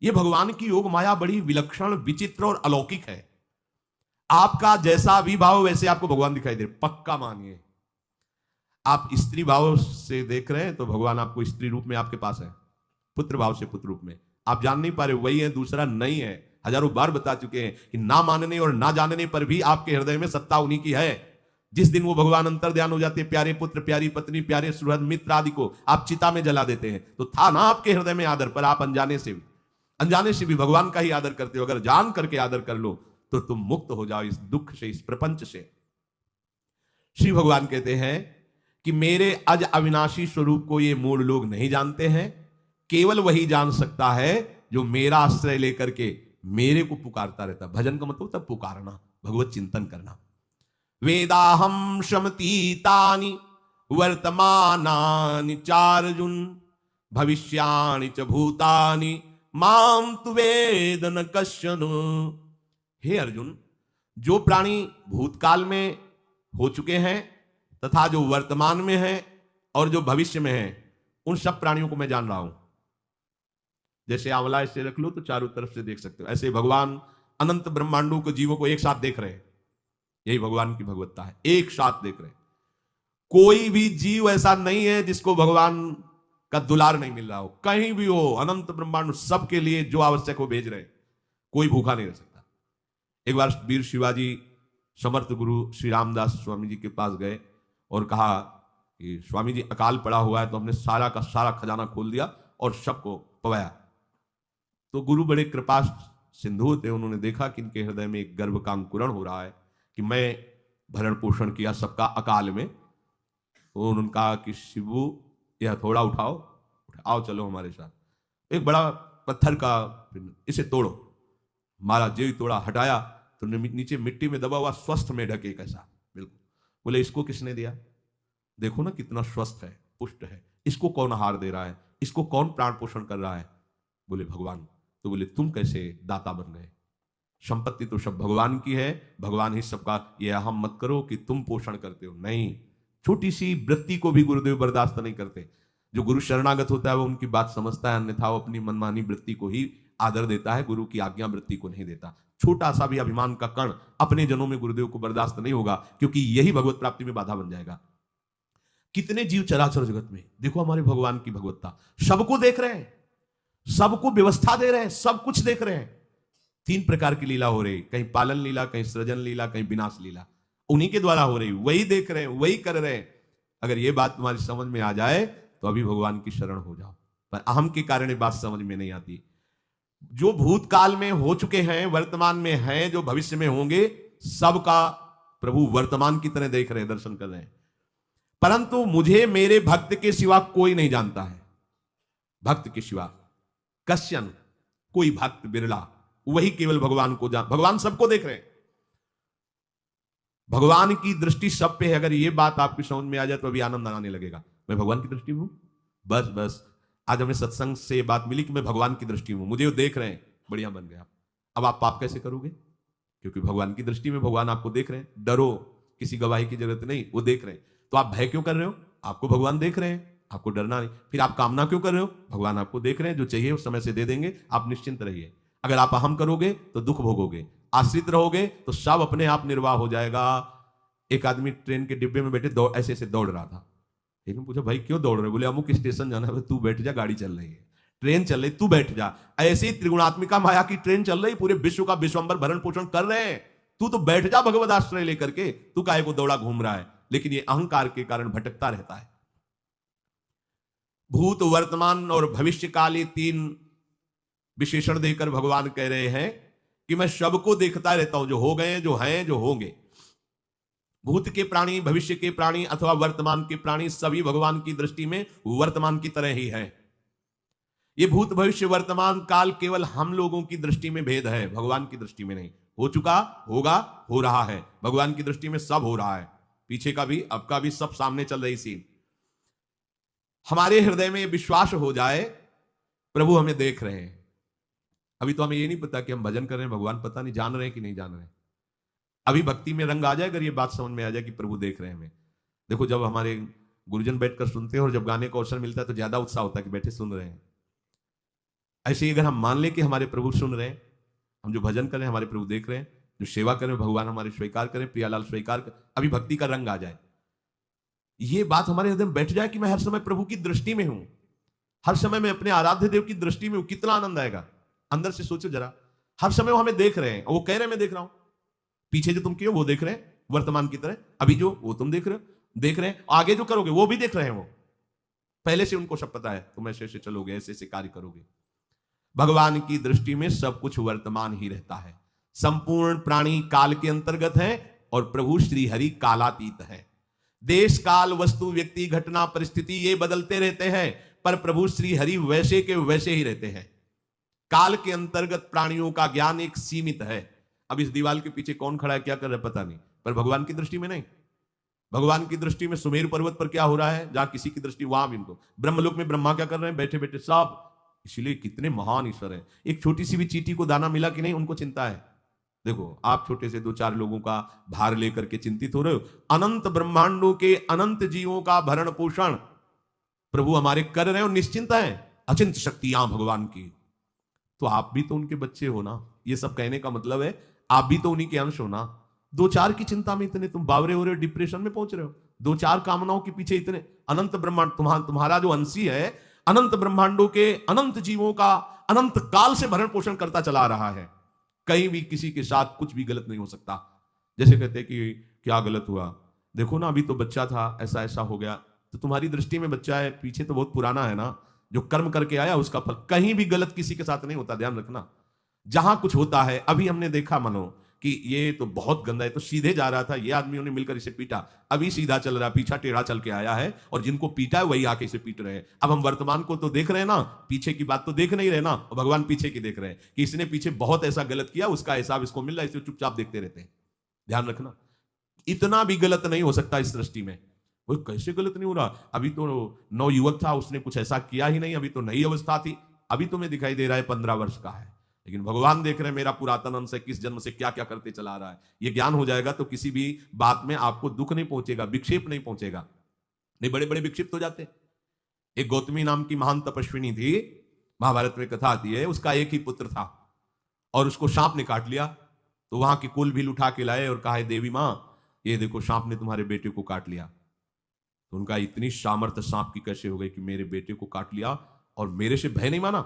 ये भगवान की योग माया बड़ी विलक्षण, विचित्र और अलौकिक है। आपका जैसा भी भाव वैसे आपको भगवान दिखाई दे, पक्का मानिए। आप स्त्री भाव से देख रहे हैं तो भगवान आपको स्त्री रूप में आपके पास है, पुत्र भाव से पुत्र रूप में आप जान नहीं पा रहे, वही है, दूसरा नहीं है। हजारों बार बता चुके हैं कि ना मानने और ना जानने पर भी आपके हृदय में सत्ता उन्हीं की है। जिस दिन वो भगवान अंतर ध्यान हो जाते हैं, प्यारे पुत्र, प्यारी पत्नी, प्यारे सुहृद मित्र आदि को आप चिता में जला देते हैं, तो था ना आपके हृदय में आदर, पर आप अनजाने से भी भगवान का ही आदर करते हो। अगर जान करके आदर कर लो तो तुम मुक्त हो जाओ इस दुख से, इस प्रपंच से। श्री भगवान कहते हैं कि मेरे अज अविनाशी स्वरूप को ये मूढ़ लोग नहीं जानते हैं, केवल वही जान सकता है जो मेरा आश्रय लेकर के मेरे को पुकारता रहता। भजन का मतलब तब पुकारना, भगवत चिंतन करना। वेदाहम शमतीतानि वर्तमानानि चार्जुन भविष्याणि च भूतानि माम तु वेद न कश्चन। हे अर्जुन, जो प्राणी भूतकाल में हो चुके हैं तथा जो वर्तमान में है और जो भविष्य में है, उन सब प्राणियों को मैं जान रहा हूं। जैसे आंवला ऐसे रख लो तो चारों तरफ से देख सकते हो, ऐसे भगवान अनंत ब्रह्मांडों को, जीवों को एक साथ देख रहे हैं। यही भगवान की भगवत्ता है, एक साथ देख रहे हैं। कोई भी जीव ऐसा नहीं है जिसको भगवान का दुलार नहीं मिल रहा हो, कहीं भी हो, अनंत ब्रह्मांड सबके लिए जो आवश्यक हो भेज रहे हैं, कोई भूखा नहीं रह सकता। एक बार वीर शिवाजी समर्थ गुरु श्री रामदास स्वामी जी के पास गए और कहा कि स्वामी जी अकाल पड़ा हुआ है, तो हमने सारा का सारा खजाना खोल दिया और सबको पवाया। तो गुरु बड़े कृपा सिंधु थे, उन्होंने देखा कि इनके हृदय में एक गर्व का अंकुरण हो रहा है कि मैं भरण पोषण किया सबका अकाल में। तो उन्होंने कहा कि शिवू यह थोड़ा उठाओ, आओ चलो हमारे साथ। एक बड़ा पत्थर का, इसे तोड़ो। मारा, जो ही तोड़ा, हटाया तो नीचे मिट्टी में दबा हुआ स्वस्थ में ढके कैसा, बिल्कुल। बोले इसको किसने दिया? देखो ना कितना स्वस्थ है, पुष्ट है, इसको कौन आहार दे रहा है, इसको कौन प्राण पोषण कर रहा है? बोले भगवान। तो बोले तुम कैसे दाता बन गए? संपत्ति तो सब भगवान की है, भगवान ही सबका, ये अहम मत करो कि तुम पोषण करते हो। नहीं, छोटी सी वृत्ति को भी गुरुदेव बर्दाश्त नहीं करते। जो गुरु शरणागत होता है वो उनकी बात समझता है, अन्यथा वो अपनी मनमानी वृत्ति को ही आदर देता है, गुरु की आज्ञा वृत्ति को नहीं देता। छोटा सा भी अभिमान का कण अपने जनों में गुरुदेव को बर्दाश्त नहीं होगा, क्योंकि यही भगवत प्राप्ति में बाधा बन जाएगा। कितने जीव चराचर जगत में, देखो हमारे भगवान की भगवत्ता, सबको देख रहे हैं, सबको व्यवस्था दे रहे हैं, सब कुछ देख रहे हैं। 3 प्रकार की लीला हो रही, कहीं पालन लीला, कहीं सृजन लीला, कहीं विनाश लीला, उन्हीं के द्वारा हो रही, वही देख रहे हैं, वही कर रहे हैं। अगर ये बात तुम्हारी समझ में आ जाए तो अभी भगवान की शरण हो जाओ। पर अहम के कारण ये बात समझ में नहीं आती। जो भूतकाल में हो चुके हैं, वर्तमान में हैं, जो भविष्य में होंगे, सबका प्रभु वर्तमान की तरह देख रहे हैं, दर्शन कर रहे हैं। परंतु मुझे मेरे भक्त के सिवा कोई नहीं जानता है। भक्त के सिवा कश्यन, कोई भक्त बिरला, वही केवल भगवान को जान। भगवान सबको देख रहे हैं, भगवान की दृष्टि सब पे है। अगर ये बात आपकी समझ में आ जाए तो अभी आनंद आने लगेगा। मैं भगवान की दृष्टि में हूं, बस बस। आज हमें सत्संग से बात मिली कि मैं भगवान की दृष्टि में हूं, मुझे वो देख रहे हैं, बढ़िया बन गया। अब आप पाप कैसे करोगे? क्योंकि भगवान की दृष्टि में भगवान आपको देख रहे हैं। डरो, किसी गवाही की जरूरत नहीं, वो देख रहे हैं। तो आप भय क्यों कर रहे हो? आपको भगवान देख रहे हैं, आपको डरना नहीं। फिर आप कामना क्यों कर रहे हो? भगवान आपको देख रहे हैं, जो चाहिए उस समय से दे देंगे, आप निश्चिंत रहिए। अगर आप अहम करोगे तो दुख भोगोगे, आश्रित रहोगे तो सब अपने आप निर्वाह हो जाएगा। एक आदमी ट्रेन के डिब्बे में बैठे ऐसे ऐसे दौड़ रहा था। एक ने पूछा भाई क्यों दौड़ रहे? बोले अमुक स्टेशन जाना है। तू बैठ जा, गाड़ी चल रही है, ट्रेन चल रही, तू बैठ जा। ऐसे ही त्रिगुणात्मिका माया की ट्रेन चल रही, पूरे विश्व का विश्वंबर भरण पोषण कर रहे हैं, तू तो बैठ जा भगवत आश्रय लेकर के। तू काहे को दौड़ा घूम रहा है? लेकिन ये अहंकार के कारण भटकता रहता है। भूत, वर्तमान और भविष्य काल, ये 3 विशेषण देकर भगवान कह रहे हैं कि मैं सबको देखता रहता हूं, जो हो गए, जो हैं, जो होंगे। भूत के प्राणी, भविष्य के प्राणी अथवा वर्तमान के प्राणी, सभी भगवान की दृष्टि में वर्तमान की तरह ही है। ये भूत, भविष्य, वर्तमान काल केवल हम लोगों की दृष्टि में भेद है, भगवान की दृष्टि में नहीं। हो चुका, होगा, हो रहा है, भगवान की दृष्टि में सब हो रहा है। पीछे का भी, अब का भी, सब सामने चल रही सीन। हमारे हृदय में विश्वास हो जाए प्रभु हमें देख रहे हैं। अभी तो हमें ये नहीं पता कि हम भजन कर रहे हैं, भगवान पता नहीं जान रहे हैं कि नहीं जान रहे हैं। अभी भक्ति में रंग आ जाए, अगर ये बात समझ में आ जाए कि प्रभु देख रहे हैं हमें। देखो जब हमारे गुरुजन बैठकर सुनते हैं और जब गाने को अवसर मिलता है तो ज्यादा उत्साह होता है कि बैठे सुन रहे हैं। ऐसे ही अगर हम मान लें कि हमारे प्रभु सुन रहे हैं, हम जो भजन कर रहे हैं हमारे प्रभु देख रहे हैं, जो सेवा करें भगवान हमारे स्वीकार करें, प्रियालाल स्वीकार कर, अभी भक्ति का रंग आ जाए, ये बात हमारे हृदय में बैठ जाए कि मैं हर समय प्रभु की दृष्टि में हूं, हर समय मैं अपने आराध्य देव की दृष्टि में हूं, कितना आनंद आएगा। अंदर से सोचो जरा, हर समय वो हमें देख रहे हैं, वो कह रहे हैं मैं देख रहा हूं, पीछे जो तुम किए वो देख रहे हैं वर्तमान की तरह, अभी जो वो तुम देख रहे हैं, आगे जो करोगे वो भी देख रहे हैं, वो पहले से उनको सब पता है, तुम ऐसे ऐसे चलोगे, ऐसे ऐसे कार्य करोगे। भगवान की दृष्टि में सब कुछ वर्तमान ही रहता है। संपूर्ण प्राणी काल के अंतर्गत है और प्रभु श्री हरि कालातीत है। देश काल वस्तु व्यक्ति घटना परिस्थिति ये बदलते रहते हैं, पर प्रभु श्री हरि वैसे के वैसे ही रहते हैं। काल के अंतर्गत प्राणियों का ज्ञान एक सीमित है। अब इस दीवार के पीछे कौन खड़ा है, क्या कर रहा है पता नहीं, पर भगवान की दृष्टि में नहीं। भगवान की दृष्टि में सुमेरु पर्वत पर क्या हो रहा है, जहां किसी की दृष्टि वहां भी इनको, ब्रह्मलोक में ब्रह्मा क्या कर रहे हैं, बैठे बैठे सब। इसलिए कितने महान ईश्वर हैं। एक छोटी सी भी चींटी को दाना मिला कि नहीं, उनको चिंता है। देखो आप छोटे से 2-4 लोगों का भार लेकर के चिंतित हो रहे हो, अनंत ब्रह्मांडों के अनंत जीवों का भरण पोषण प्रभु हमारे कर रहे हैं और निश्चिंत है। अचिंत शक्तियां भगवान की, तो आप भी तो उनके बच्चे हो ना। ये सब कहने का मतलब है आप भी तो उन्हीं के अंश हो ना। 2-4 की चिंता में इतने तुम बावरे हो रहे हो, डिप्रेशन में पहुंच रहे हो, 2-4 कामनाओं के पीछे इतने। अनंत ब्रह्मांड तुम्हारा जो अंशी है, अनंत ब्रह्मांडों के अनंत जीवों का अनंत काल से भरण पोषण करता चला रहा है। कहीं भी किसी के साथ कुछ भी गलत नहीं हो सकता। जैसे कहते हैं कि क्या गलत हुआ, देखो ना अभी तो बच्चा था, ऐसा ऐसा हो गया, तो तुम्हारी दृष्टि में बच्चा है, पीछे तो बहुत पुराना है ना, जो कर्म करके आया उसका फल। कहीं भी गलत किसी के साथ नहीं होता, ध्यान रखना। जहां कुछ होता है, अभी हमने देखा मानो कि ये तो बहुत गंदा है, तो सीधे जा रहा था, ये आदमियों ने मिलकर इसे पीटा, अभी सीधा चल रहा है, पीछा टेढ़ा चल के आया है, और जिनको पीटा है वही आके इसे पीट रहे हैं। अब हम वर्तमान को तो देख रहे हैं ना, पीछे की बात तो देख नहीं रहे ना, और भगवान पीछे की देख रहे हैं कि इसने पीछे बहुत ऐसा गलत किया, उसका हिसाब इसको मिल रहा है, इसे चुपचाप देखते रहते हैं। ध्यान रखना, इतना भी गलत नहीं हो सकता इस दृष्टि में। वो कैसे गलत नहीं हो रहा, अभी तो नवयुवक था, उसने कुछ ऐसा किया ही नहीं, अभी तो नई अवस्था थी, अभी तुम्हें दिखाई दे रहा है 15 वर्ष का है, लेकिन भगवान देख रहे हैं मेरा पुरातन अंश है, किस जन्म से क्या क्या करते चला रहा है। ये ज्ञान हो जाएगा तो किसी भी बात में आपको दुख नहीं पहुंचेगा, विक्षेप नहीं पहुंचेगा। नहीं बड़े बड़े विक्षिप्त हो जाते। एक गौतमी नाम की महान तपस्विनी थी, महाभारत में कथा आती है, उसका एक ही पुत्र था और उसको सांप ने काट लिया। तो वहां की कुल भी उठा के लाए और कहा, देवी मां ये देखो सांप ने तुम्हारे बेटे को काट लिया। तो उनका इतनी सामर्थ्य सांप की कैसे हो गई कि मेरे बेटे को काट लिया और मेरे से भय नहीं माना,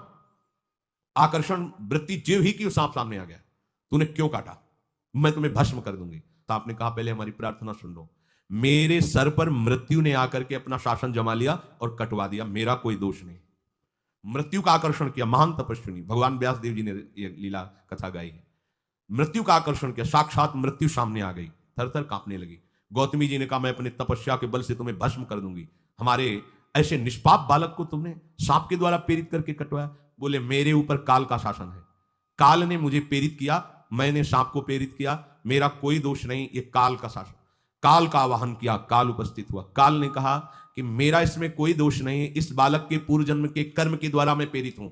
आकर्षण वृत्ति जीव ही की, वो सांप सामने आ गया, तूने क्यों काटा, मैं तुम्हें भस्म कर दूंगी। तो आपने कहा पहले हमारी प्रार्थना सुन लो, मेरे सर पर मृत्यु ने आकर के अपना शासन जमा लिया और कटवा दिया, मेरा कोई दोष नहीं। मृत्यु का आकर्षण किया, महान तपस्विनी, भगवान व्यास देव जी ने यह लीला कथा गाई है। मृत्यु का आकर्षण किया, साक्षात मृत्यु सामने आ गई, थर थर कांपने लगी। गौतमी जी ने कहा मैं अपने तपस्या के बल से तुम्हें भस्म कर दूंगी, हमारे ऐसे निष्पाप बालक को तुमने सांप के द्वारा प्रेरित करके कटवाया। बोले मेरे ऊपर काल का शासन है, काल ने मुझे प्रेरित किया, मैंने सांप को प्रेरित किया, मेरा कोई दोष नहीं, ये काल का शासन। काल का आवाहन किया, काल उपस्थित हुआ, काल ने कहा कि मेरा इसमें कोई दोष नहीं, इस बालक के पूर्व जन्म के कर्म के द्वारा मैं प्रेरित हूं,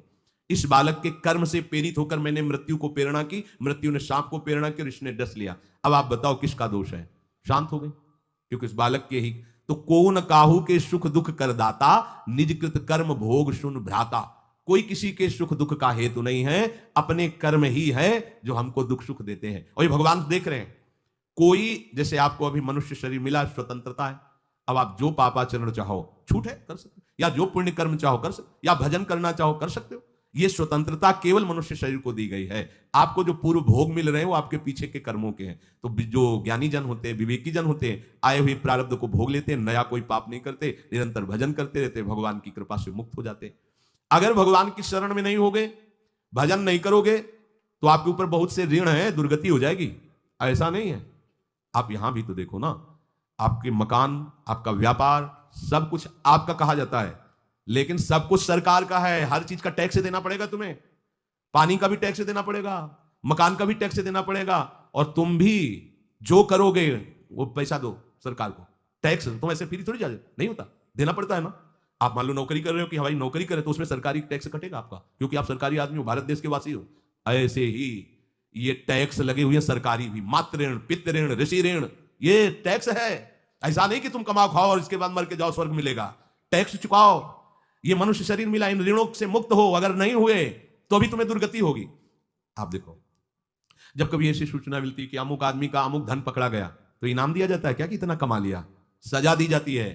इस बालक के कर्म से प्रेरित होकर मैंने मृत्यु को प्रेरणा की, मृत्यु ने सांप को प्रेरणा की और इसने डस लिया। अब आप बताओ किसका दोष है, शांत हो गई, क्योंकि इस बालक के ही तो कौन काहू के सुख दुख कर दाता, निज कृत कर्म भोग सुन भ्राता। कोई किसी के सुख दुख का हेतु नहीं है, अपने कर्म ही है जो हमको दुख सुख देते हैं। और ये भगवान देख रहे हैं। कोई जैसे आपको अभी मनुष्य शरीर मिला, स्वतंत्रता है, अब आप जो पापाचरण चाहो छूट है कर सकते हो, या जो पुण्य कर्म चाहो कर सकते हो, या भजन करना चाहो कर सकते हो। ये स्वतंत्रता केवल मनुष्य शरीर को दी गई है। आपको जो पूर्व भोग मिल रहे हैं वो आपके पीछे के कर्मों के हैं। तो जो ज्ञानी जन होते हैं, विवेकी जन होते हैं, आए हुए प्रारब्ध को भोग लेते हैं, नया कोई पाप नहीं करते, निरंतर भजन करते रहते, भगवान की कृपा से मुक्त हो जाते। अगर भगवान की शरण में नहीं होगे, भजन नहीं करोगे, तो आपके ऊपर बहुत से ऋण है, दुर्गति हो जाएगी। ऐसा नहीं है। आप यहां भी तो देखो ना, आपके मकान, आपका व्यापार, सब कुछ आपका कहा जाता है, लेकिन सब कुछ सरकार का है। हर चीज का टैक्स देना पड़ेगा तुम्हें, पानी का भी टैक्स देना पड़ेगा, मकान का भी टैक्स देना पड़ेगा, और तुम भी जो करोगे वो पैसा दो सरकार को। टैक्स तुम ऐसे फ्री थोड़ी जा नहीं होता, देना पड़ता है ना। आप मान लो नौकरी कर रहे हो कि हमारी नौकरी करे, तो उसमें सरकारी टैक्स कटेगा आपका, क्योंकि आप सरकारी आदमी हो, भारत देश के वासी हो। ऐसे ही ये टैक्स लगे हुए हैं सरकारी भी, मातृ ऋण, पितृ ऋण, ऋषि ऋण, ये टैक्स है। ऐसा नहीं कि तुम कमाओ खाओ और इसके बाद मर के जाओ स्वर्ग मिलेगा। टैक्स चुकाओ। ये मनुष्य शरीर मिला, इन ऋणों से मुक्त हो। अगर नहीं हुए तो अभी तुम्हें दुर्गति होगी। आप देखो, जब कभी ऐसी सूचना मिलती है कि अमुक आदमी का अमुक धन पकड़ा गया, तो इनाम दिया जाता है क्या कि इतना कमा लिया? सजा दी जाती है।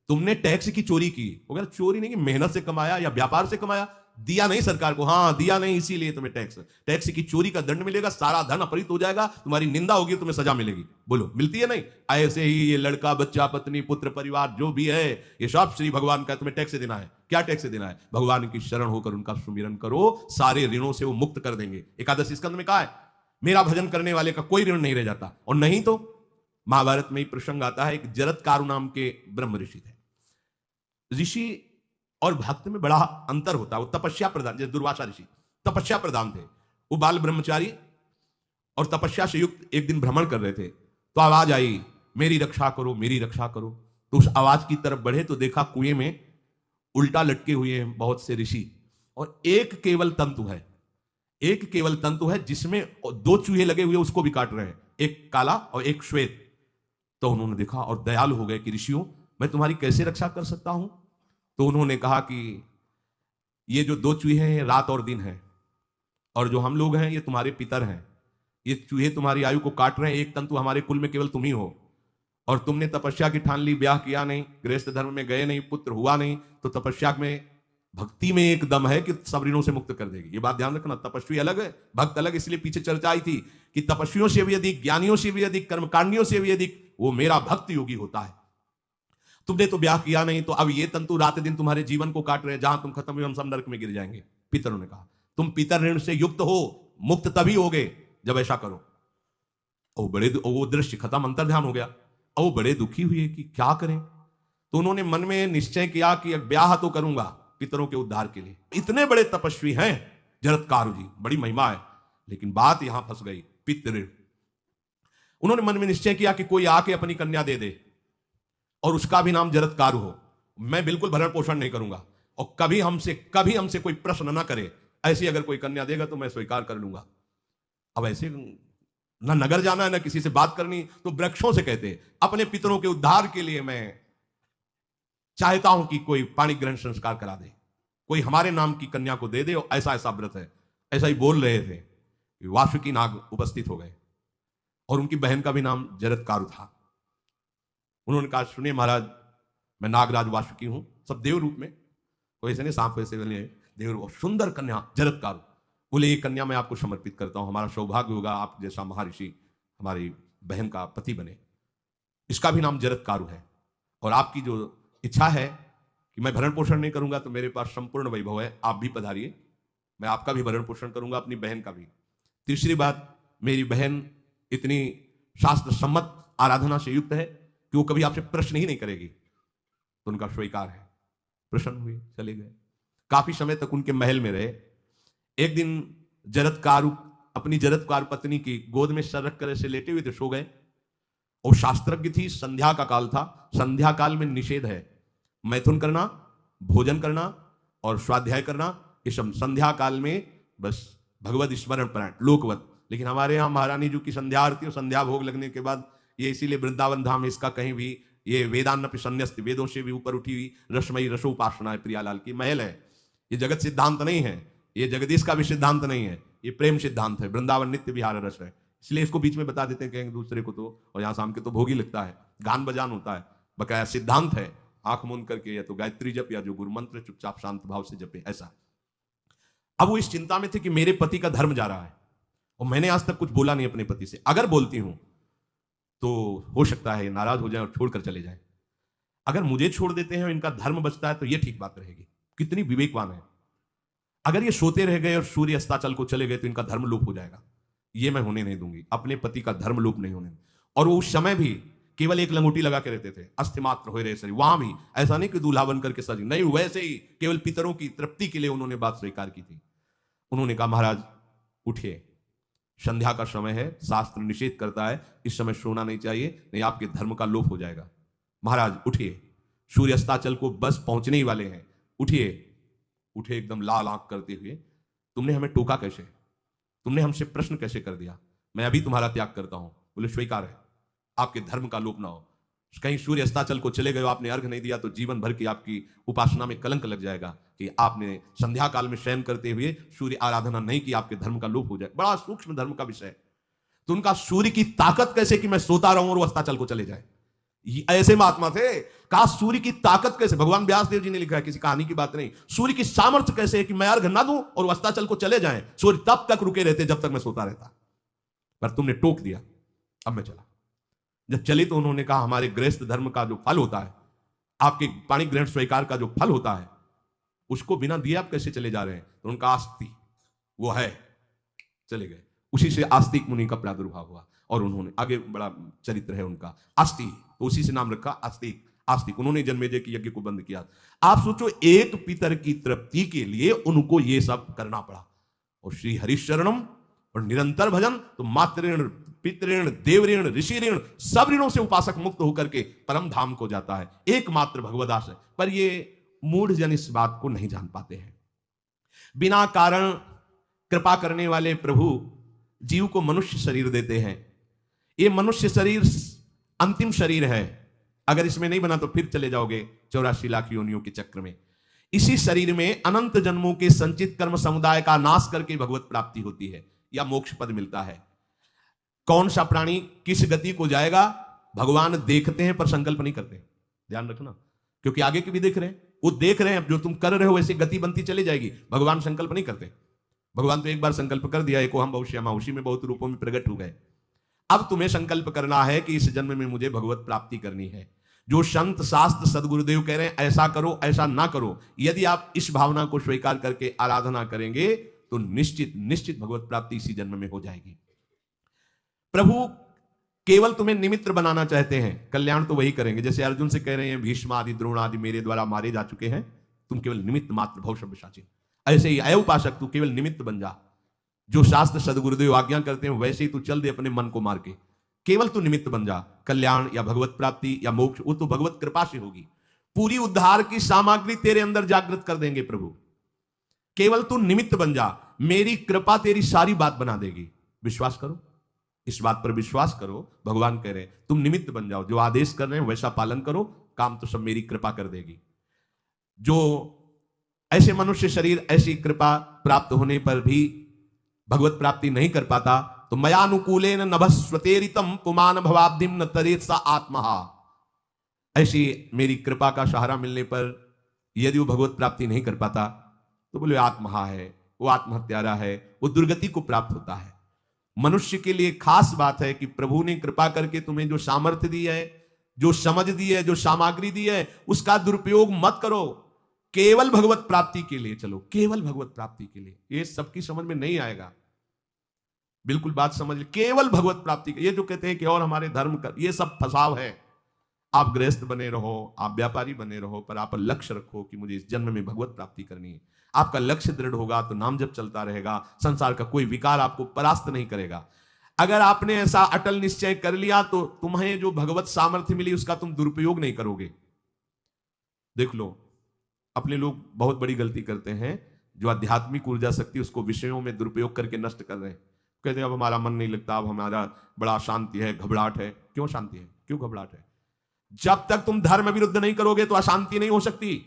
तुमने टैक्स की चोरी की, वो कहता चोरी नहीं की मेहनत से कमाया या व्यापार से कमाया, दिया नहीं सरकार को, हाँ दिया नहीं इसीलिए तुम्हें टैक्स की चोरी का दंड मिलेगा, सारा धन अपहृत हो जाएगा, तुम्हारी निंदा होगी, तुम्हें सजा मिलेगी। बोलो मिलती है नहीं? ऐसे ही ये लड़का बच्चा पत्नी पुत्र परिवार जो भी है, ये सब श्री भगवान का तुम्हें टैक्स देना है। क्या टैक्स देना है? भगवान की शरण होकर उनका सुमिरन करो, सारे ऋणों से वो मुक्त कर देंगे। एकादश स्कंद में कहा है मेरा भजन करने वाले का कोई ऋण नहीं रह जाता। और नहीं तो महाभारत में ही प्रसंग आता है, एक जरत्कारु नाम के ब्रह्म ऋषि थे। ऋषि और भक्त में बड़ा अंतर होता है। वो तपस्या प्रधान, जैसे दुर्वासा ऋषि तपस्या प्रधान थे, वो बाल ब्रह्मचारी और तपस्या से युक्त एक दिन भ्रमण कर रहे थे, तो आवाज आई मेरी रक्षा करो मेरी रक्षा करो। तो उस आवाज की तरफ बढ़े तो देखा कुएं में उल्टा लटके हुए हैं बहुत से ऋषि, और एक केवल तंतु है, एक केवल तंतु है जिसमें दो चूहे लगे हुए उसको भी काट रहे हैं, एक काला और एक श्वेत। तो उन्होंने देखा और दयालु हो गए कि ऋषियों मैं तुम्हारी कैसे रक्षा कर सकता हूं? तो उन्होंने कहा कि ये जो दो चूहे हैं रात और दिन हैं, और जो हम लोग हैं ये तुम्हारे पितर हैं, ये चूहे तुम्हारी आयु को काट रहे हैं, एक तंतु हमारे कुल में केवल तुम ही हो, और तुमने तपस्या की ठान ली, ब्याह किया नहीं, गृहस्थ धर्म में गए नहीं, पुत्र हुआ नहीं, तो तपस्या में भक्ति में एक दम है कि सब ऋणों से मुक्त कर देगी। ये बात ध्यान रखना, तपस्वी अलग है भक्त अलग। इसलिए पीछे चर्चा आई थी कि तपस्वियों से भी अधिक, ज्ञानियों से भी अधिक, कर्मकांडियों से भी अधिक वो मेरा भक्त योगी होता है। तुमने तो ब्याह किया नहीं, तो अब ये तंतु रात दिन तुम्हारे जीवन को काट रहे हैं, जहां तुम खत्म हुए हम सब नरक में गिर जाएंगे। पितरों ने कहा तुम पितर ऋण से युक्त हो, मुक्त तभी होगे जब ऐसा करो। और बड़े वो दृश्य खत्म, अंतर ध्यान हो गया, और वो बड़े दुखी हुए कि क्या करें। तो उन्होंने मन में निश्चय किया कि ब्याह तो करूंगा पितरों के उद्धार के लिए। इतने बड़े तपस्वी हैं जरत्कारु जी, बड़ी महिमा है, लेकिन बात यहां फंस गई, पितृ। उन्होंने मन में निश्चय किया कि कोई आके अपनी कन्या दे दे और उसका भी नाम जरत्कारु हो, मैं बिल्कुल भरण पोषण नहीं करूंगा, और कभी हमसे कोई प्रश्न ना करे, ऐसी अगर कोई कन्या देगा तो मैं स्वीकार कर लूंगा। अब ऐसे ना नगर जाना है ना किसी से बात करनी, तो वृक्षों से कहते अपने पितरों के उद्धार के लिए मैं चाहता हूं कि कोई पाणी ग्रहण संस्कार करा दे, कोई हमारे नाम की कन्या को दे दे, और ऐसा ऐसा व्रत है। ऐसा ही बोल रहे थे, वासुकी नाग उपस्थित हो गए, और उनकी बहन का भी नाम जरत्कारु था। उन्होंने कहा सुनिए महाराज, मैं नागराज वासुकी हूं, सब देव रूप में, कोई ऐसे नहीं सांप वैसे बने, देव रूप, सुंदर कन्या जरत्कारु। बोले ये कन्या मैं आपको समर्पित करता हूं, हमारा सौभाग्य होगा आप जैसा महर्षि हमारी बहन का पति बने। इसका भी नाम जरत्कारु है, और आपकी जो इच्छा है कि मैं भरण पोषण नहीं करूंगा, तो मेरे पास संपूर्ण वैभव है, आप भी पधारिए, मैं आपका भी भरण पोषण करूंगा, अपनी बहन का भी। तीसरी बात, मेरी बहन इतनी शास्त्र सम्मत आराधना से युक्त है कि वो कभी आपसे प्रश्न ही नहीं करेगी, तो उनका स्वीकार है। प्रसन्न हुए, चले गए। काफी समय तक उनके महल में रहे। एक दिन अपनी जरत्कारु पत्नी की गोद में सर रख कर ऐसे लेटे हुए थे, सो गए। और शास्त्रज्ञ थी, संध्या का काल था, संध्या काल में निषेध है मैथुन करना, भोजन करना और स्वाध्याय करना, ये सब संध्या काल में बस भगवत स्मरण परायण लोकवत। लेकिन हमारे यहाँ महारानी जी की संध्या आरती और संध्या भोग लगने के बाद, ये इसीलिए वृंदावन धाम इसका कहीं भी ये वेदान्नपि संन्यस्त, वेदों से भी ऊपर उठी हुई रसमयी रसोपासना है, प्रियालाल की महल है। ये जगत सिद्धांत नहीं है, ये जगदीश का भी सिद्धांत नहीं है, ये प्रेम सिद्धांत है। वृंदावन नित्य विहार रस है, इसलिए इसको बीच में बता देते हैं कहीं दूसरे को तो, और यहाँ शाम के तो भोगी लगता है, गान बजान होता है, बकाया सिद्धांत है। आंख मूंद करके या तो गायत्री जप या जो गुरु मंत्र चुपचाप शांत भाव से जपे, ऐसा। अब वो इस चिंता में थे कि मेरे पति का धर्म जा रहा है, और मैंने आज तक कुछ बोला नहीं अपने पति से, अगर बोलती हूं तो हो सकता है नाराज हो जाए और छोड़कर चले जाए। अगर मुझे छोड़ देते हैं और इनका धर्म बचता है तो ये ठीक बात रहेगी। कितनी विवेकवान है। अगर ये सोते रह गए और सूर्य अस्ताचल को चले गए तो इनका धर्म लोप हो जाएगा, ये मैं होने नहीं दूंगी, अपने पति का धर्म लोप नहीं होने। और वो उस समय भी केवल एक लंगोटी लगा के रहते थे, अस्थि मात्र हो रहे शरीर, वहां भी ऐसा नहीं कि दूल्हा बनकर के सज, नहीं, वैसे ही केवल पितरों की तृप्ति के लिए उन्होंने बात स्वीकार की थी। उन्होंने कहा महाराज उठिए, संध्या का समय है, शास्त्र निषेध करता है इस समय सोना नहीं चाहिए, नहीं आपके धर्म का लोप हो जाएगा। महाराज उठिए, सूर्य अस्ताचल को बस पहुंचने ही वाले हैं, उठिए। उठे एकदम लाल आंख करते हुए, तुमने हमें टोका कैसे, तुमने हमसे प्रश्न कैसे कर दिया, मैं अभी तुम्हारा त्याग करता हूं। बोले स्वीकार है, आपके धर्म का लोप ना हो, कहीं सूर्य अस्ताचल को चले गए, आपने अर्घ नहीं दिया तो जीवन भर की आपकी उपासना में कलंक लग जाएगा कि आपने संध्या काल में शयन करते हुए सूर्य आराधना नहीं की, आपके धर्म का लोप हो जाए। बड़ा सूक्ष्म धर्म का विषय। तो उनका सूर्य की ताकत कैसे कि मैं सोता रहूं और वो अस्ताचल को चले जाए, ऐसे महात्मा थे। कहा सूर्य की ताकत कैसे, भगवान व्यास देव जी ने लिखा है, किसी कहानी की बात नहीं। सूर्य की सामर्थ्य कैसे है कि मैं अर्घ ना दूं और अस्ताचल को चले जाएं। सूर्य तब तक रुके रहते जब तक मैं सोता रहता, पर तुमने टोक दिया, अब मैं चला। जब चले तो उन्होंने कहा हमारे गृहस्थ धर्म का जो फल होता है, आपके पाणी ग्रहण स्वीकार का जो फल होता है, उसको बिना दिए आप कैसे चले जा रहे हैं। तो उनका आस्ति वो है, चले गए। उसी से आस्तिक मुनि का प्रादुर्भाव हुआ और उन्होंने आगे बड़ा चरित्र है उनका, आस्ति, तो उसी से नाम रखा आस्तिक। आस्तिक उन्होंने जन्मेजय के यज्ञ को बंद किया। आप सोचो, एक पितर की तृप्ति के लिए उनको ये सब करना पड़ा। और श्री हरिशरणम और निरंतर भजन, तो मातृण, पितृण, देवऋण, ऋषि ऋण, सब ऋणों से उपासक मुक्त होकर के परम धाम को जाता है, एकमात्र भगवदास है। पर ये मूढ़ जन इस बात को नहीं जान पाते हैं। बिना कारण कृपा करने वाले प्रभु जीव को मनुष्य शरीर देते हैं। ये मनुष्य शरीर अंतिम शरीर है, अगर इसमें नहीं बना तो फिर चले जाओगे 84 लाख योनियों के चक्र में। इसी शरीर में अनंत जन्मों के संचित कर्म समुदाय का नाश करके भगवत प्राप्ति होती है या मोक्ष पद मिलता है। कौन सा प्राणी किस गति को जाएगा भगवान देखते हैं पर संकल्प नहीं करते, ध्यान रखना, क्योंकि आगे के भी देख रहे हैं। वो देख रहे हैं जो तुम कर रहे हो वैसे गति बनती चली जाएगी, भगवान संकल्प नहीं करते। भगवान तो एक बार संकल्प कर दिया, एको हम बहुश्यामा, उसी में बहुत रूपों में प्रकट हो गए। अब तुम्हें संकल्प करना है कि इस जन्म में मुझे भगवत प्राप्ति करनी है। जो संत शास्त्र सदगुरुदेव कह रहे हैं ऐसा करो ऐसा ना करो, यदि आप इस भावना को स्वीकार करके आराधना करेंगे तो निश्चित निश्चित भगवत प्राप्ति इसी जन्म में हो जाएगी। प्रभु केवल तुम्हें निमित्त बनाना चाहते हैं, कल्याण तो वही करेंगे। जैसे अर्जुन से कह रहे हैं भीष्म आदि द्रोण आदि मेरे द्वारा मारे जा चुके हैं, तुम केवल निमित्त मात्र भव शब्दशाची। ऐसे ही अय उपासक तू केवल निमित्त बन जा, जो शास्त्र सदगुरुदेव आज्ञा करते हैं वैसे ही तू चल दे अपने मन को मार के, केवल तू निमित्त बन जा। कल्याण या भगवत प्राप्ति या मोक्ष वो तो भगवत कृपा से होगी। पूरी उद्धार की सामग्री तेरे अंदर जागृत कर देंगे प्रभु, केवल तू निमित्त बन जा, मेरी कृपा तेरी सारी बात बना देगी। विश्वास करो, इस बात पर विश्वास करो। भगवान कह रहे हैं तुम निमित्त बन जाओ, जो आदेश कर रहे हैं वैसा पालन करो, काम तो सब मेरी कृपा कर देगी। जो ऐसे मनुष्य शरीर ऐसी कृपा प्राप्त होने पर भी भगवत प्राप्ति नहीं कर पाता, तो मयानुकूलेन नभस्वतेरितम पुमान भवाब्धिम न तरेत सा आत्महा। ऐसी मेरी कृपा का सहारा मिलने पर यदि वो भगवत प्राप्ति नहीं कर पाता तो बोले आत्महा है, वो आत्महत्यारा है, वो दुर्गति को प्राप्त होता है। मनुष्य के लिए खास बात है कि प्रभु ने कृपा करके तुम्हें जो सामर्थ्य दी है, जो समझ दी है, जो सामग्री दी है, उसका दुरुपयोग मत करो। केवल भगवत प्राप्ति के लिए चलो, केवल भगवत प्राप्ति के लिए। ये सबकी समझ में नहीं आएगा, बिल्कुल बात समझ, केवल भगवत प्राप्ति। ये जो कहते हैं कि और हमारे धर्म का, ये सब फसाव है। आप गृहस्थ बने रहो, आप व्यापारी बने रहो, पर आप लक्ष्य रखो कि मुझे इस जन्म में भगवत प्राप्ति करनी है। आपका लक्ष्य दृढ़ होगा तो नाम जप चलता रहेगा, संसार का कोई विकार आपको परास्त नहीं करेगा। अगर आपने ऐसा अटल निश्चय कर लिया तो तुम्हें जो भगवत सामर्थ्य मिली उसका तुम दुरुपयोग नहीं करोगे। देख लो, अपने लोग बहुत बड़ी गलती करते हैं, जो आध्यात्मिक ऊर्जा शक्ति उसको विषयों में दुरुपयोग करके नष्ट कर रहे हैं। कहते हैं अब हमारा मन नहीं लगता, अब हमारा बड़ा शांति है, घबराहट है। क्यों शांति है, क्यों घबराहट है? जब तक तुम धर्म विरुद्ध नहीं करोगे तो अशांति नहीं हो सकती,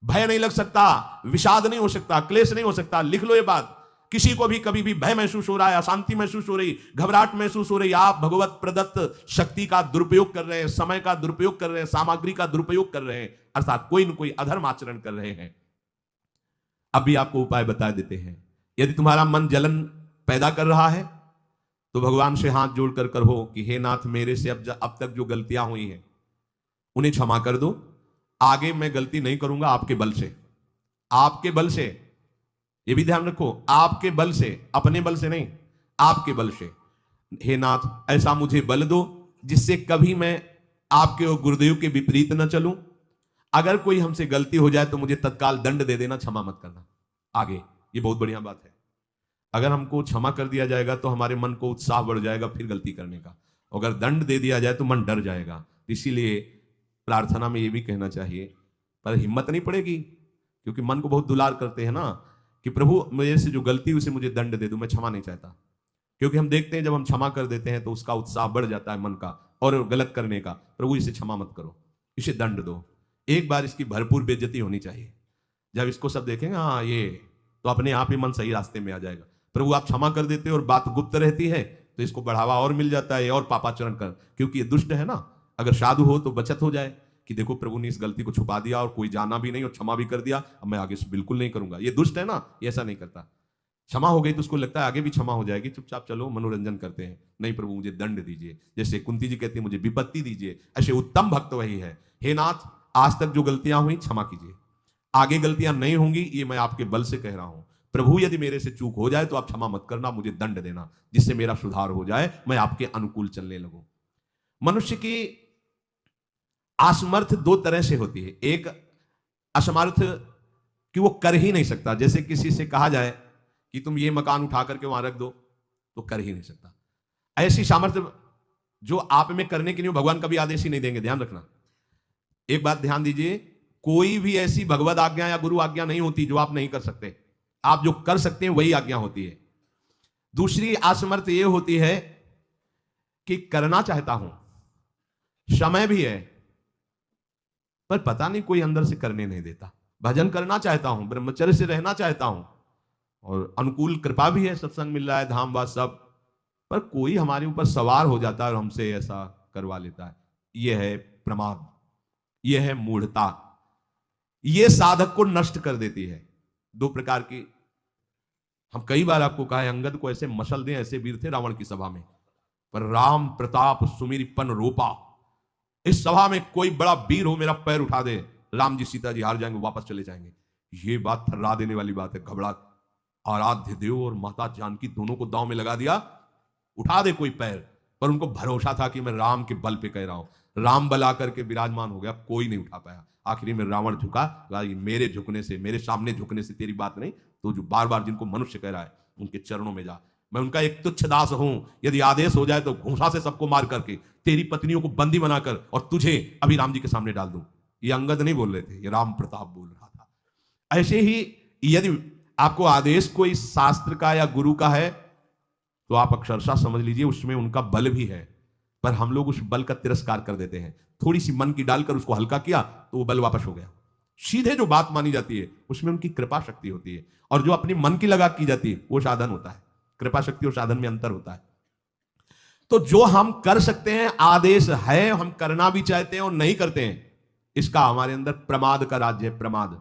भय नहीं लग सकता, विषाद नहीं हो सकता, क्लेश नहीं हो सकता। लिख लो ये बात, किसी को भी कभी भी भय महसूस हो रहा है, अशांति महसूस हो रही, घबराहट महसूस हो रही, आप भगवत प्रदत्त शक्ति का दुरुपयोग कर रहे हैं, समय का दुरुपयोग कर रहे हैं, सामग्री का दुरुपयोग कर रहे हैं, अर्थात कोई न कोई अधर्म आचरण कर रहे हैं। अभी आपको उपाय बता देते हैं। यदि तुम्हारा मन जलन पैदा कर रहा है तो भगवान से हाथ जोड़कर कहो कि हे नाथ, मेरे से अब तक जो गलतियां हुई हैं उन्हें क्षमा कर दो। आगे मैं गलती नहीं करूंगा, आपके बल से, आपके बल से। ये भी ध्यान रखो, आपके बल से, अपने बल से नहीं, आपके बल से। हे नाथ, ऐसा मुझे बल दो जिससे कभी मैं आपके और गुरुदेव के विपरीत न चलूं। अगर कोई हमसे गलती हो जाए तो मुझे तत्काल दंड दे देना, क्षमा मत करना। आगे ये बहुत बढ़िया बात है। अगर हमको क्षमा कर दिया जाएगा तो हमारे मन को उत्साह बढ़ जाएगा फिर गलती करने का। अगर दंड दे दिया जाए तो मन डर जाएगा। इसीलिए प्रार्थना में ये भी कहना चाहिए, पर हिम्मत नहीं पड़ेगी, क्योंकि मन को बहुत दुलार करते हैं ना, कि प्रभु मेरे से जो गलती उसे मुझे दंड दे दो, मैं क्षमा नहीं चाहता। क्योंकि हम देखते हैं जब हम क्षमा कर देते हैं तो उसका उत्साह बढ़ जाता है मन का और गलत करने का। प्रभु इसे क्षमा मत करो, इसे दंड दो। एक बार इसकी भरपूर बेइज्जती होनी चाहिए। जब इसको सब देखेंगे हाँ ये, तो अपने आप ही मन सही रास्ते में आ जाएगा। प्रभु आप क्षमा कर देते हो और बात गुप्त रहती है तो इसको बढ़ावा और मिल जाता है और पापाचरण कर, क्योंकि ये दुष्ट है ना। अगर साधु हो तो बचत हो जाए कि देखो प्रभु ने इस गलती को छुपा दिया और कोई जाना भी नहीं और क्षमा भी कर दिया, अब मैं आगे से बिल्कुल नहीं करूंगा। ये दुष्ट है ना, ये ऐसा नहीं करता। क्षमा हो गई तो उसको लगता है आगे भी क्षमा हो जाएगी, चुपचाप चलो मनोरंजन करते हैं। नहीं प्रभु मुझे दंड दीजिए, जैसे कुंती जी कहती है मुझे विपत्ति दीजिए। ऐसे उत्तम भक्त वही है। हे नाथ, आज तक जो गलतियां हुई क्षमा कीजिए, आगे गलतियां नहीं होंगी, ये मैं आपके बल से कह रहा हूं। प्रभु यदि मेरे से चूक हो जाए तो आप क्षमा मत करना, मुझे दंड देना, जिससे मेरा सुधार हो जाए, मैं आपके अनुकूल चलने लगूं। मनुष्य की असमर्थ दो तरह से होती है। एक असमर्थ कि वो कर ही नहीं सकता, जैसे किसी से कहा जाए कि तुम ये मकान उठा करके वहां रख दो, तो कर ही नहीं सकता। ऐसी सामर्थ्य जो आप में करने के लिए भगवान कभी आदेश ही नहीं देंगे, ध्यान रखना। एक बात ध्यान दीजिए, कोई भी ऐसी भगवत आज्ञा या गुरु आज्ञा नहीं होती जो आप नहीं कर सकते। आप जो कर सकते हैं वही आज्ञा होती है। दूसरी असमर्थ यह होती है कि करना चाहता हूं, समय भी है, पर पता नहीं कोई अंदर से करने नहीं देता। भजन करना चाहता हूं, ब्रह्मचर्य से रहना चाहता हूं, और अनुकूल कृपा भी है, सत्संग मिल रहा है, धाम वास सब, पर कोई हमारे ऊपर सवार हो जाता है और हमसे ऐसा करवा लेता है। यह है प्रमाद, यह है मूढ़ता। यह साधक को नष्ट कर देती है। दो प्रकार की, हम कई बार आपको कहा है, अंगद को ऐसे मसल दें, ऐसे वीर थे रावण की सभा में, पर राम प्रताप सुमिरपन रोपा। इस सभा में कोई बड़ा वीर हो, मेरा पैर उठा दे, राम जी सीता जी हार जाएंगे, वापस चले जाएंगे। ये बात थर्रा देने वाली बात है। घबरा, आराध्य देव और माता जानकी दोनों को दांव में लगा दिया, उठा दे कोई पैर, पर उनको भरोसा था कि मैं राम के बल पे कह रहा हूं। राम बल आकर के विराजमान हो गया, कोई नहीं उठा पाया। आखिरी में रावण झुका, मेरे झुकने से, मेरे सामने झुकने से तेरी बात नहीं, तो जो बार बार जिनको मनुष्य कह रहा है उनके चरणों में जा, मैं उनका एक तुच्छ दास हूं। यदि आदेश हो जाए तो घूंसा से सबको मार करके तेरी पत्नियों को बंदी बनाकर और तुझे अभी राम जी के सामने डाल दूं। ये अंगद नहीं बोल रहे थे, ये राम प्रताप बोल रहा था। ऐसे ही यदि आपको आदेश कोई शास्त्र का या गुरु का है तो आप अक्षरशः समझ लीजिए उसमें उनका बल भी है, पर हम लोग उस बल का तिरस्कार कर देते हैं। थोड़ी सी मन की डालकर उसको हल्का किया तो वो बल वापस हो गया। सीधे जो बात मानी जाती है उसमें उनकी कृपा शक्ति होती है, और जो अपनी मन की लगा की जाती है वो साधन होता है। कृपा शक्ति और साधन में अंतर होता है। तो जो हम कर सकते हैं, आदेश है, हम करना भी चाहते हैं और नहीं करते हैं, इसका हमारे अंदर प्रमाद का राज्य है। प्रमाद।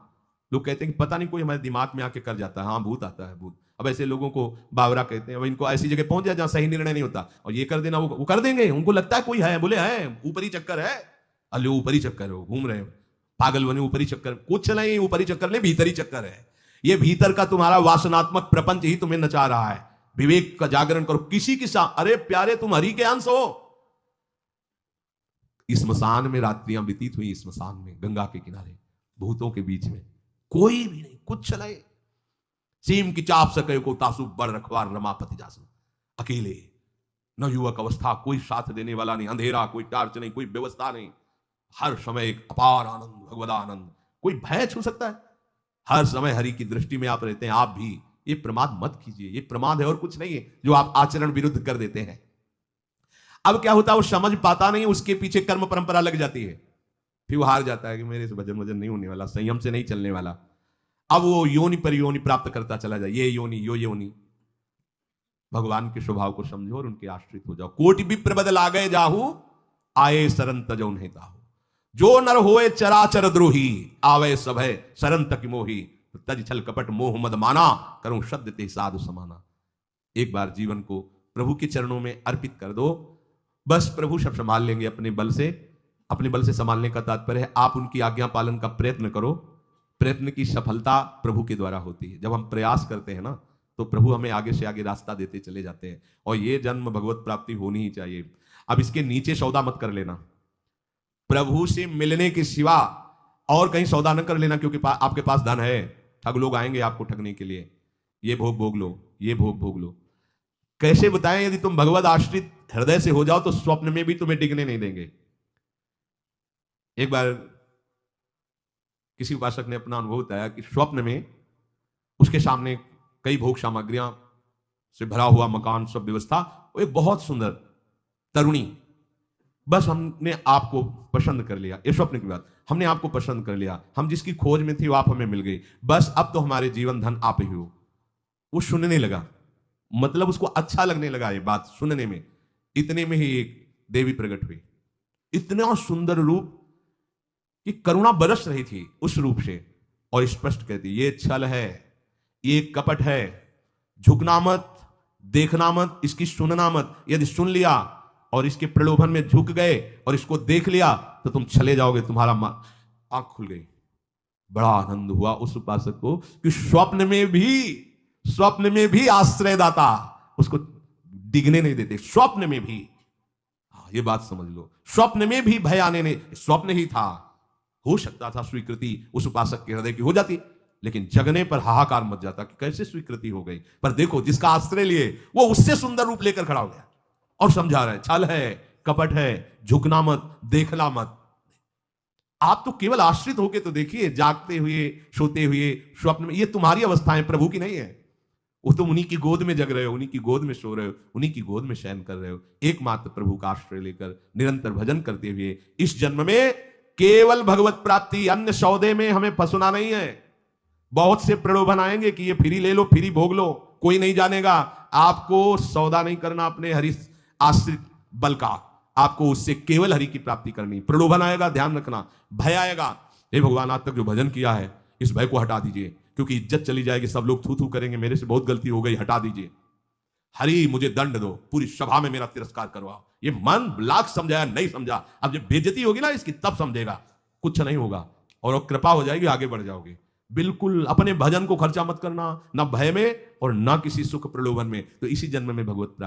लोग कहते हैं कि पता नहीं कोई हमारे दिमाग में आके कर जाता है, हाँ भूत आता है भूत। अब ऐसे लोगों को बावरा कहते हैं। अब इनको ऐसी जगह पहुंच जाए जहां सही निर्णय नहीं होता, और ये कर देना वो कर देंगे। उनको लगता है कोई है, बोले है, ऊपरी चक्कर है, अल्ले ऊपरी चक्कर हो, घूम रहे हो पागल बने, ऊपरी चक्कर कुछ नहीं, ऊपरी चक्कर नहीं, भीतरी चक्कर है। ये भीतर का तुम्हारा वासनात्मक प्रपंच ही तुम्हें नचा रहा है। विवेक का जागरण करो। किसी की अरे प्यारे तुम हरि के अंश हो। स्मशान में रात्रियां व्यतीत हुई, स्मशान में गंगा के किनारे भूतों के बीच में, कोई भी नहीं, कुछ नहीं। सीम की चाप सके को तासु बड़ रखवार रमापति जासु। अकेले, न युवक अवस्था, कोई साथ देने वाला नहीं, अंधेरा, कोई टार्च नहीं, कोई व्यवस्था नहीं, हर समय एक अपार आनंद, भगवद आनंद। कोई भय छू सकता है? हर समय हरि की दृष्टि में आप रहते हैं। आप भी ये प्रमाद मत कीजिए। ये प्रमाद है और कुछ नहीं है, जो आप आचरण विरुद्ध कर देते हैं। अब क्या होता है, वो समझ पाता नहीं, उसके पीछे कर्म परंपरा लग जाती है। फिर वो हार जाता है कि मेरे से भजन वजन नहीं होने वाला, संयम से नहीं चलने वाला। अब वो योनि पर योनि प्राप्त करता चला जाए, ये योनि यो योनि। भगवान के स्वभाव को समझो और उनके आश्रित हो जाओ। कोटि विप्र बदल आ गए जाहू, आए सरन तजो नहीं ताहू। जो नर होए चराचर द्रोही, आवे सभय सरन तक मोही। तज छल कपट मोह मद माना, करूं शब्द ते साधु समाना। एक बार जीवन को प्रभु के चरणों में अर्पित कर दो, बस प्रभु सब संभाल लेंगे अपने बल से। अपने बल से संभालने का तात्पर्य है आप उनकी आज्ञा पालन का प्रयत्न करो। प्रयत्न की सफलता प्रभु के द्वारा होती है। जब हम प्रयास करते हैं ना, तो प्रभु हमें आगे से आगे रास्ता देते चले जाते हैं, और ये जन्म भगवत प्राप्ति होनी ही चाहिए। अब इसके नीचे सौदा मत कर लेना, प्रभु से मिलने के सिवा और कहीं सौदा न कर लेना, क्योंकि आपके पास धन है, ठग लोग आएंगे आपको ठगने के लिए। ये भोग भोग लो, ये भोग भोग लो। कैसे बताएं? यदि तुम भगवत आश्रित हृदय से हो जाओ तो स्वप्न में भी तुम्हें डिगने नहीं देंगे। एक बार किसी उपासक ने अपना अनुभव बताया कि स्वप्न में उसके सामने कई भोग सामग्रियां से भरा हुआ मकान, सब व्यवस्था, वो एक बहुत सुंदर तरुणी। बस हमने आपको पसंद कर लिया, ये स्वप्न की बात, हमने आपको पसंद कर लिया, हम जिसकी खोज में थे वो आप हमें मिल गई, बस अब तो हमारे जीवन धन आप ही हो। वो सुनने लगा, मतलब उसको अच्छा लगने लगा ये बात सुनने में। इतने में ही एक देवी प्रकट हुई, इतना सुंदर रूप कि करुणा बरस रही थी उस रूप से, और स्पष्ट कहती, ये छल है, ये कपट है, झुकना मत, देखना मत, इसकी सुनना मत। यदि सुन लिया और इसके प्रलोभन में झुक गए और इसको देख लिया तो तुम चले जाओगे, तुम्हारा आंख खुल गई। बड़ा आनंद हुआ उस उपासक को कि स्वप्न में भी आश्रयदाता उसको डिगने नहीं देते, स्वप्न में भी। ये बात समझ लो, स्वप्न में भी भय आने नहीं, स्वप्न ही था। हो सकता था स्वीकृति उस उपासक के हृदय की हो जाती, लेकिन जगने पर हाहाकार मच जाता कि कैसे स्वीकृति हो गई। पर देखो, जिसका आश्रय लिए वो उससे सुंदर रूप लेकर खड़ा हो गया और समझा रहा है, छल है, कपट है, झुकना मत, देखना मत। आप तो केवल आश्रित होके तो देखिए, जागते हुए, सोते हुए, स्वप्न में, ये तुम्हारी अवस्थाएं, प्रभु की नहीं है। वो तुम उन्हीं की गोद में जग रहे हो, उन्हीं की गोद में सो रहे हो, उन्हीं की गोद में शयन कर रहे हो, एकमात्र प्रभु का आश्रय लेकर निरंतर भजन करते हुए। इस जन्म में केवल भगवत प्राप्ति, अन्य सौदे में हमें फंसना नहीं है। बहुत से प्रलोभन आएंगे कि ये फ्री ले लो, फ्री भोग लो, कोई नहीं जानेगा। आपको सौदा नहीं करना अपने हरि आश्रित बल का, आपको उससे केवल हरि की प्राप्ति करनी। प्रलोभन आएगा, ध्यान रखना, भय आएगा, हे भगवान आज तक जो भजन किया है इस भय को हटा दीजिए, क्योंकि इज्जत चली जाएगी, सब लोग थू थू करेंगे, मेरे से बहुत गलती हो गई, हटा दीजिए। हरि मुझे दंड दो, पूरी सभा में मेरा तिरस्कार करवाओ। ये मन लाख समझाया, नहीं समझा, अब जब बेइज्जती होगी ना इसकी तब समझेगा, कुछ नहीं होगा और कृपा हो जाएगी, आगे बढ़ जाओगे। बिल्कुल अपने भजन को खर्चा मत करना, ना भय में और ना किसी सुख प्रलोभन में। तो इसी जन्म में भगवत प्राप्ति